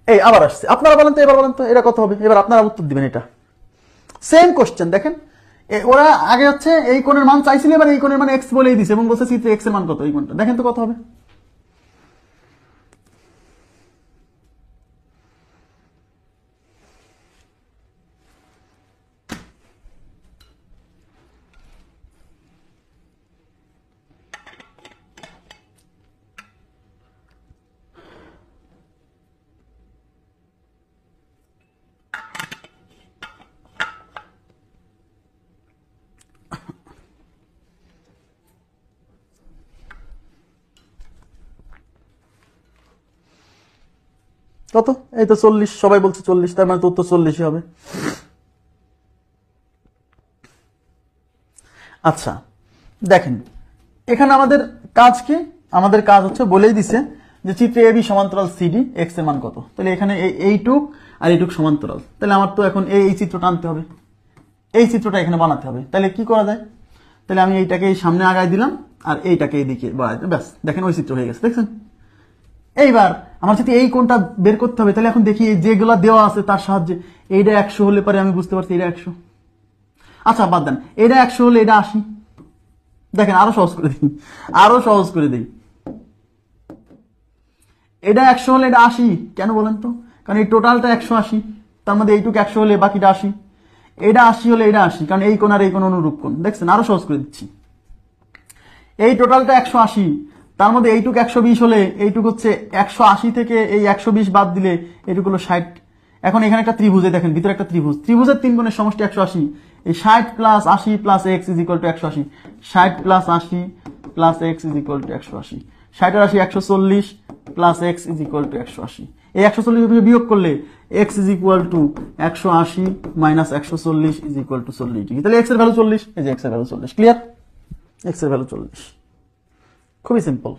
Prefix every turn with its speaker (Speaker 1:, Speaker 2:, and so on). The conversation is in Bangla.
Speaker 1: এই আবার আসছে, আপনারা বলেন তো, এবার বলেন তো এটা কত হবে, এবার আপনারা উত্তর দিবেন। এটা সেম কোশ্চেন দেখেন, ওরা আগে হচ্ছে এই কোণের মান চাইছিল, এবার এই কোণের মান এক্স বলেই দিছে এবং বলছে চিত্রে এক্স এর মান কত, এই কোণটা দেখেন তো কত হবে। কত? এই তো 40, সবাই বলছে 40, তার মানে তো উত্তর 40ই হবে। আচ্ছা দেখেন, এখানে আমাদের কাজ কি? আমাদের কাজ হচ্ছে বলেই দিছে যে চিত্রে এবি সমান্তরাল সিডি, এক্স এর মান কত। তাহলে এখানে এইটুক আর এইটুক সমান্তরাল, তাহলে আমার তো এখন এই চিত্রটা আনতে হবে, এই চিত্রটা এখানে বানাতে হবে। তাহলে কি করা যায়? তাহলে আমি এইটাকে এই সামনে আগায় দিলাম আর এইটাকে এইদিকে বাড়াই, ব্যাস দেখেন ওই চিত্র হয়ে গেছে, দেখছেন? এইবার আমার যদি এই কোণটা বের করতে হবে, তাহলে এখন দেখি যেগুলো দেওয়া আছে তার সাহায্যে এইটা 100 হলে পরে আমি বুঝতে পারছি এটা 100। আচ্ছা বাদ দেন, এটা 100 হলে এটা 80। দেখেন আরো সহজ করে দিই, আরো সহজ করে দিই। এটা 100 হলে এটা 80 কেন বলেন তো? কারণ এই টোটালটা 180, তার মধ্যে এইটুকু 100 হলে বাকিটা 80। এটা 80 হলে এটা 80, কারণ এই কোণ আর এই কোণ অনুরূপ কোণ। দেখছেন আরো সহজ করে দিচ্ছি। এই টোটালটা 180, তার মধ্যে এইটুক 120 হলে এইটুক হচ্ছে 180 থেকে এই 120 বাদ দিলে এইটুক হলো 60। এখন এখানে একটা ত্রিভুজে দেখেন, ভিতরে একটা ত্রিভুজ, ত্রিভুজের তিন কোণের সমষ্টি 180। এই 60 plus 80 plus x is equal to 180। 60 plus 80 plus x is equal to 180। 60 আর 80 140 plus x is equal to 180। এই 140 বিয়োগ করলে x is equal to 180 minus 140 is equal to 40 degree. তাহলে এক্স এর ভ্যালু 40, এই যে এক্স এর ভ্যালু 40। ক্লিয়ার? এক্স এর ভ্যালু 40, খুবই সিম্পল।